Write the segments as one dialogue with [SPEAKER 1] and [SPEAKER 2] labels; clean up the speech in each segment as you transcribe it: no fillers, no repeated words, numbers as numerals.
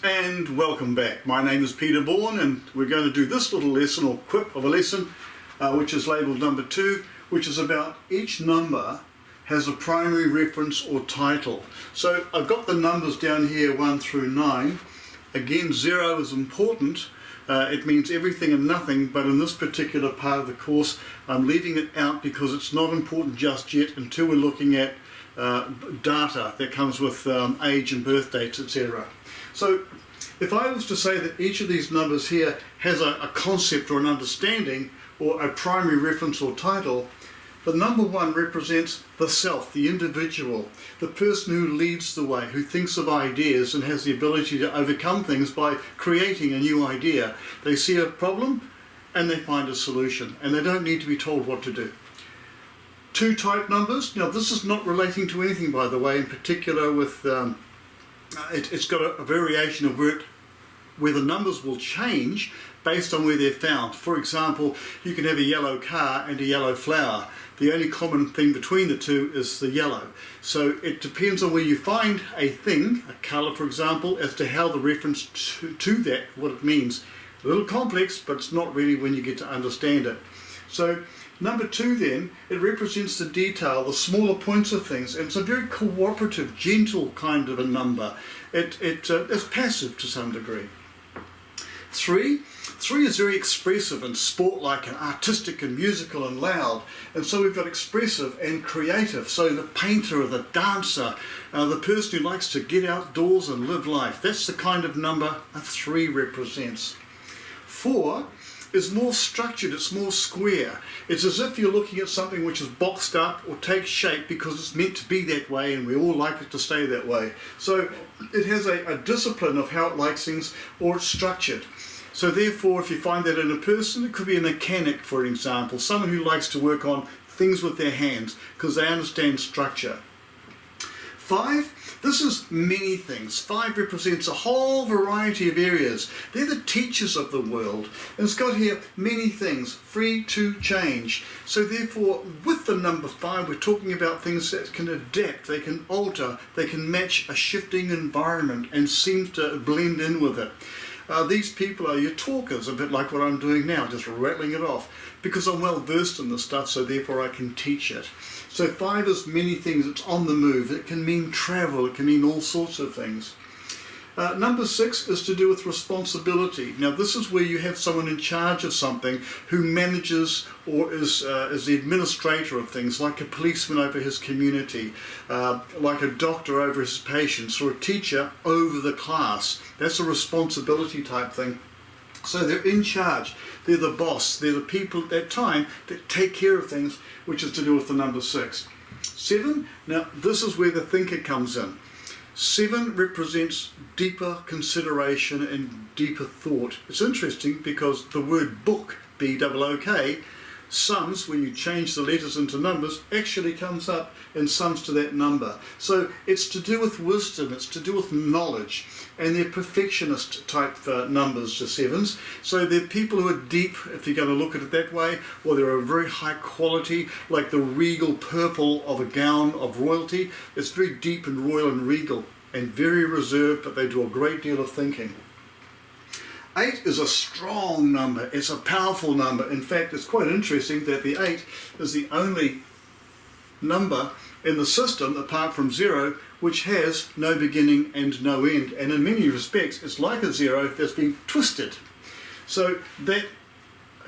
[SPEAKER 1] And welcome back. My name is Peter Vaughan, and we're going to do this little lesson, or quip of a lesson, which is labelled number 2, which is about each number has a primary reference or title. So I've got the numbers down here 1 through 9. Again, 0 is important. It means everything and nothing, but in this particular part of the course I'm leaving it out because it's not important just yet until we're looking at data that comes with age and birth dates, etc. So if I was to say that each of these numbers here has a concept or an understanding or a primary reference or title, the number 1 represents the self, the individual, the person who leads the way, who thinks of ideas and has the ability to overcome things by creating a new idea. They see a problem and they find a solution, and they don't need to be told what to do. 2 type numbers. Now this is not relating to anything, by the way, in particular with it's got a variation of where the numbers will change based on where they're found. For example, you can have a yellow car and a yellow flower. The only common thing between the two is the yellow. So it depends on where you find a thing, a colour for example, as to how the reference to that, what it means. A little complex, but it's not really when you get to understand it. So number 2 then, it represents the detail, the smaller points of things, and it's a very cooperative, gentle kind of a number. It is passive to some degree. 3 is very expressive and sport-like and artistic and musical and loud, and so we've got expressive and creative. So the painter or the dancer, the person who likes to get outdoors and live life, that's the kind of number a 3 represents. 4 is more structured, it's more square. It's as if you're looking at something which is boxed up or takes shape because it's meant to be that way and we all like it to stay that way. So it has a discipline of how it likes things, or it's structured. So therefore, if you find that in a person, it could be a mechanic, for example, someone who likes to work on things with their hands because they understand structure. 5, this is many things. 5 represents a whole variety of areas. They're the teachers of the world. And it's got here many things, free to change. So therefore, with the number 5, we're talking about things that can adapt, they can alter, they can match a shifting environment and seem to blend in with it. These people are your talkers, a bit like what I'm doing now, just rattling it off, because I'm well versed in this stuff, so therefore I can teach it. So 5 is many things, it's on the move, it can mean travel, it can mean all sorts of things. Number 6 is to do with responsibility. Now this is where you have someone in charge of something who manages or is the administrator of things, like a policeman over his community, like a doctor over his patients, or a teacher over the class. That's a responsibility type thing. So they're in charge, they're the boss, they're the people at that time that take care of things, which is to do with the number 6. 7, now this is where the thinker comes in. 7 represents deeper consideration and deeper thought. It's interesting because the word book, B-O-O-K, sums, when you change the letters into numbers, actually comes up and sums to that number. So it's to do with wisdom, it's to do with knowledge, and they're perfectionist type numbers, the 7s. So they're people who are deep, if you're going to look at it that way, or they're a very high quality, like the regal purple of a gown of royalty. It's very deep and royal and regal and very reserved, but they do a great deal of thinking. 8 is a strong number, it's a powerful number. In fact, it's quite interesting that the 8 is the only number in the system, apart from 0, which has no beginning and no end. And in many respects, it's like a 0 that's been twisted. So that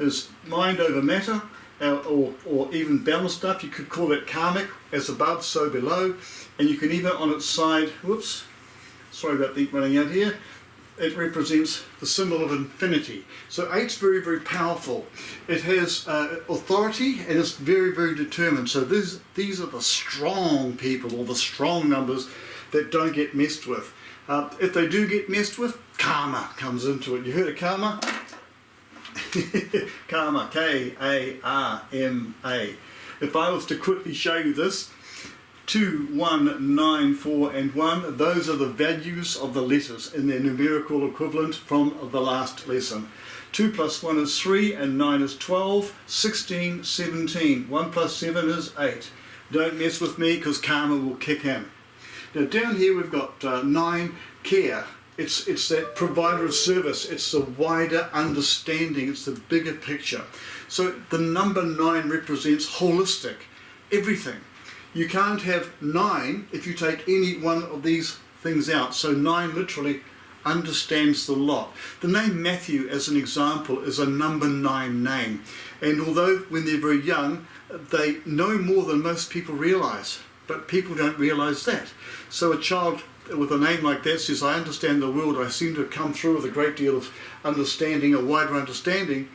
[SPEAKER 1] is mind over matter, or even balanced stuff. You could call it karmic, as above, so below. And you can even on its side, whoops, sorry about the running out here, it represents the symbol of infinity. So 8's very, very powerful. It has authority and it's very, very determined. So these are the strong people, or the strong numbers that don't get messed with. If they do get messed with, karma comes into it. You heard of karma? Karma, K-A-R-M-A. If I was to quickly show you this, 2, 1, 9, 4 and 1, those are the values of the letters in their numerical equivalent from the last lesson. 2 plus 1 is 3 and 9 is 12, 16, 17. 1 plus 7 is 8. Don't mess with me because karma will kick in. Now down here we've got 9, care. It's that provider of service. It's the wider understanding. It's the bigger picture. So the number 9 represents holistic, everything. You can't have 9 if you take any one of these things out. So 9 literally understands the lot. The name Matthew, as an example, is a number 9 name. And although when they're very young, they know more than most people realize, but people don't realize that. So a child with a name like that says, I understand the world. I seem to have come through with a great deal of understanding, a wider understanding.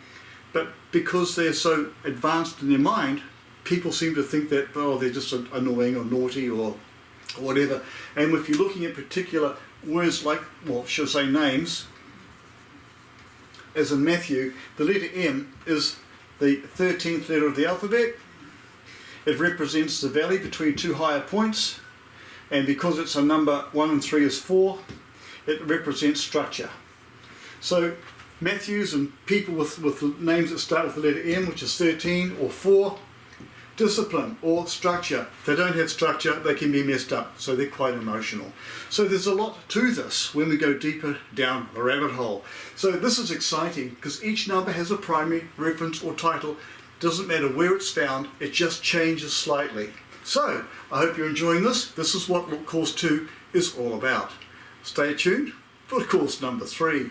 [SPEAKER 1] But because they're so advanced in their mind, people seem to think that, oh, they're just annoying or naughty or whatever. And if you're looking at particular words like, well, should I say names, as in Matthew, the letter M is the 13th letter of the alphabet. It represents the valley between two higher points, and because it's a number 1 and 3 is 4, it represents structure. So Matthews and people with names that start with the letter M, which is 13 or 4, discipline or structure. If they don't have structure, they can be messed up, so they're quite emotional. So there's a lot to this when we go deeper down the rabbit hole. So this is exciting because each number has a primary reference or title. Doesn't matter where it's found, it just changes slightly. So I hope you're enjoying this. This is what course 2 is all about. Stay tuned for course number 3.